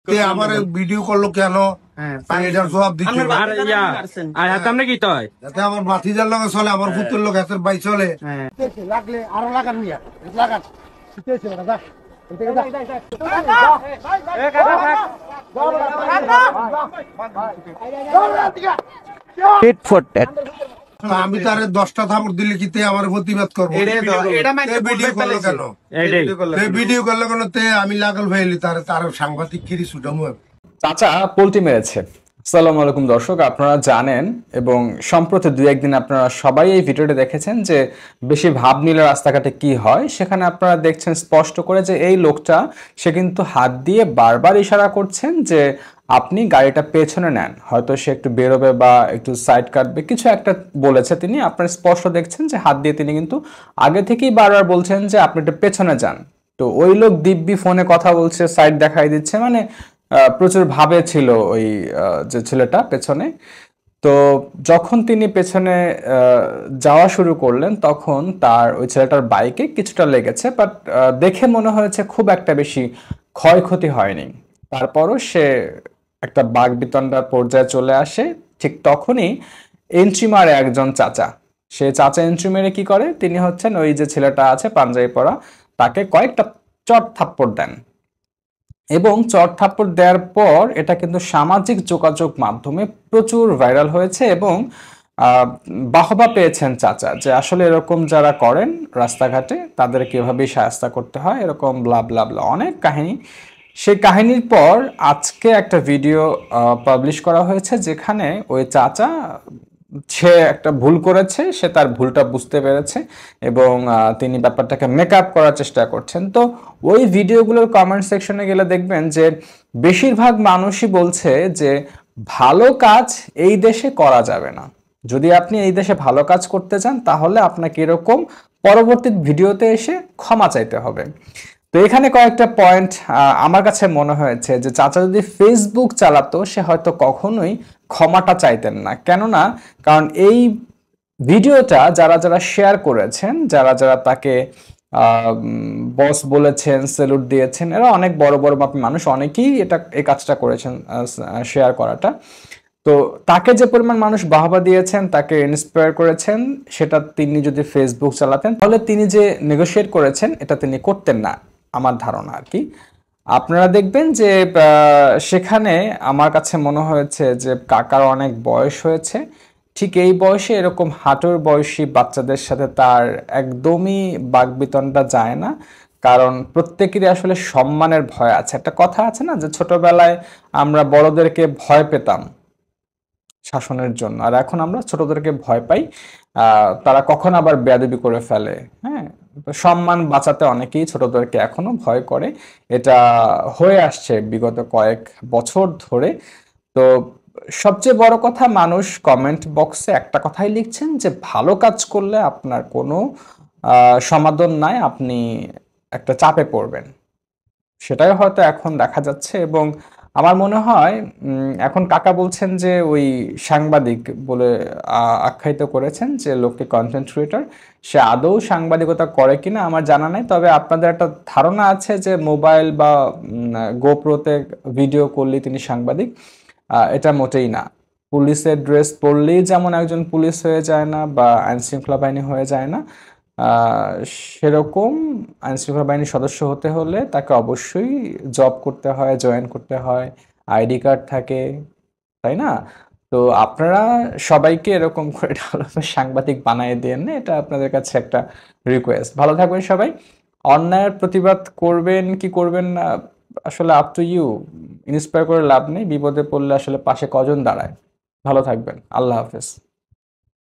তে আমার ভিডিও করলো কেন এটার জবাব দিতে আমরা কি তয় যাতে আমার ভাতিজার লগে চলে আমার পুত্রের লোক হাতের বাই চলে লাগলে আরো লাগান মিয়া লাগান আমি তারে 10টা থাপড় দিলে কি আমার প্রতিবাদ করবো ভিডিও করলো কেন তে আমি লাগল ভাইলি তার সাংবাদিক কিরি সুডামু চাচা পোল্ট্রি মেরেছে। আসসালামু আলাইকুম দর্শক, আপনারা জানেন এবং সম্প্রতি দুই একদিন আপনারা সবাই এই ভিডিওটা দেখেছেন যে বেশি ভাব নিলে রাস্তাঘাটে কি হয়। সেখানে আপনারা দেখছেন স্পষ্ট করে যে এই লোকটা সে কিন্তু হাত দিয়ে বারবার ইশারা করছেন যে আপনি গাড়িটা পেছনে নেন, হয়তো সে একটু বেরোবে বা একটু সাইড কাটবে, কিছু একটা বলেছে তিনি। আপনারা স্পষ্ট দেখছেন যে হাত দিয়ে তিনি কিন্তু আগে থেকেই বারবার বলছেন যে আপনি একটু পেছনে যান। তো ওই লোক দিব্যি ফোনে কথা বলছে, সাইড দেখাই দিচ্ছে, মানে প্রচুর ভাবে ছিল ওই যে ছেলেটা পেছনে। তো যখন তিনি পেছনে যাওয়া শুরু করলেন তখন তার ওই ছেলেটার বাইকে কিছুটা লেগেছে, বাট দেখে মনে হয়েছে খুব একটা বেশি ক্ষয়ক্ষতি হয়নি। তারপরও সে একটা বাকবিতণ্ডার পর্যায়ে চলে আসে। ঠিক তখনই এন্ট্রি মারে একজন চাচা। সে চাচা এন্ট্রি মেরে কি করে, তিনি হচ্ছেন ওই যে ছেলেটা আছে পাঞ্জাবি পরা, তাকে কয়েকটা চট থাপ্পড় দেন। এবং চট থাপ্পড় দেওয়ার পর এটা কিন্তু সামাজিক যোগাযোগ মাধ্যমে প্রচুর ভাইরাল হয়েছে এবং বাহবা পেয়েছেন চাচা, যে আসলে এরকম যারা করেন রাস্তাঘাটে তাদের কিভাবে শায়েস্তা করতে হয়, এরকম ব্লা ব্লা ব্লা অনেক কাহিনী। সেই কাহিনীর পর আজকে একটা ভিডিও পাবলিশ করা হয়েছে যেখানে ওই চাচা সে একটা ভুল করেছে, সে তার ভুলটা বুঝতে পেরেছে এবং তিনি ব্যাপারটাকে মেকআপ করার চেষ্টা করছেন। তো ওই ভিডিওগুলোর কমেন্ট সেকশনে গেলে দেখবেন যে বেশিরভাগ মানুষই বলছে যে ভালো কাজ এই দেশে করা যাবে না। যদি আপনি এই দেশে ভালো কাজ করতে চান তাহলে আপনাকে এরকম পরবর্তী ভিডিওতে এসে ক্ষমা চাইতে হবে। তো এখানে কয়েকটা পয়েন্ট আমার কাছে মনে হয়েছে যে চাচা যদি ফেসবুক চালাতো সে হয়তো কখনোই ক্ষমাটা চাইতেন না। কেননা কারণ এই ভিডিওটা যারা যারা শেয়ার করেছেন, যারা যারা তাকে বস বলেছেন, স্যালুট দিয়েছেন, এরা অনেক বড় বড় মাপের মানুষ, অনেকেই এই কাজটা করেছেন শেয়ার করাটা। তো তাকে যে পরিমাণ মানুষ বাহবা দিয়েছেন, তাকে ইন্সপায়ার করেছেন, সেটা তিনি যদি ফেসবুক চালাতেন তাহলে তিনি যে নেগোশিয়েট করেছেন এটা তিনি করতেন না, আমার ধারণা আর কি। আপনারা দেখবেন যে সেখানে আমার কাছে মনে হয়েছে যে কাকার অনেক বয়স হয়েছে, ঠিক এই বয়সে এরকম হাঁটুর বয়সী বাচ্চাদের সাথে তার একদমই বাকবিতণ্ডা যায় না। কারণ প্রত্যেকেরই আসলে সম্মানের ভয় আছে। একটা কথা আছে না যে ছোটবেলায় আমরা বড়দেরকে ভয় পেতাম শাসনের জন্য, আর এখন আমরা ছোটদেরকে ভয় পাই তারা কখন আবার বেয়াদবি করে ফেলে। হ্যাঁ, সম্মান বাঁচাতে অনেকেই ছোটদেরকে এখনো ভয় করে, এটা হয়ে আসছে বিগত কয়েক বছর ধরে। তো সবচেয়ে বড় কথা, মানুষ কমেন্ট বক্সে একটা কথাই লিখছেন যে ভালো কাজ করলে আপনার কোনো সমাধান নাই, আপনি একটা চাপে পড়বেন। সেটাই হয়তো এখন দেখা যাচ্ছে এবং আমার মনে হয় এখন কাকা বলছেন যে ওই সাংবাদিক বলে আখ্যায়িত করেছেন যে লোককে কন্টেন্ট ক্রিয়েটর, সে আদৌ সাংবাদিকতা করে কিনা আমার জানা নেই। তবে আপনাদের একটা ধারণা আছে যে মোবাইল বা গোপ্রোতে ভিডিও করলে তিনি সাংবাদিক, এটা মোটেই না। পুলিশের ড্রেস পরলেই যেমন একজন পুলিশ হয়ে যায় না বা আইনশৃঙ্খলা বাহিনী হয়ে যায় না, সেরকম আইনশৃঙ্খলা বাহিনীর সদস্য হতে হলে তাকে অবশ্যই জব করতে হয়, জয়েন করতে হয়, আইডি কার্ড থাকে, তাই না? তো আপনারা সবাইকে এরকম করে সাংবাদিক বানিয়ে দেন না, এটা আপনাদের কাছে একটা রিকোয়েস্ট। ভালো থাকবেন সবাই। অন্যায়ের প্রতিবাদ করবেন কি করবেন না আসলে আপ টু ইউ। ইন্সপায়ার করে লাভ নেই, বিপদে পড়লে আসলে পাশে কজন দাঁড়ায়। ভালো থাকবেন, আল্লাহ হাফেজ।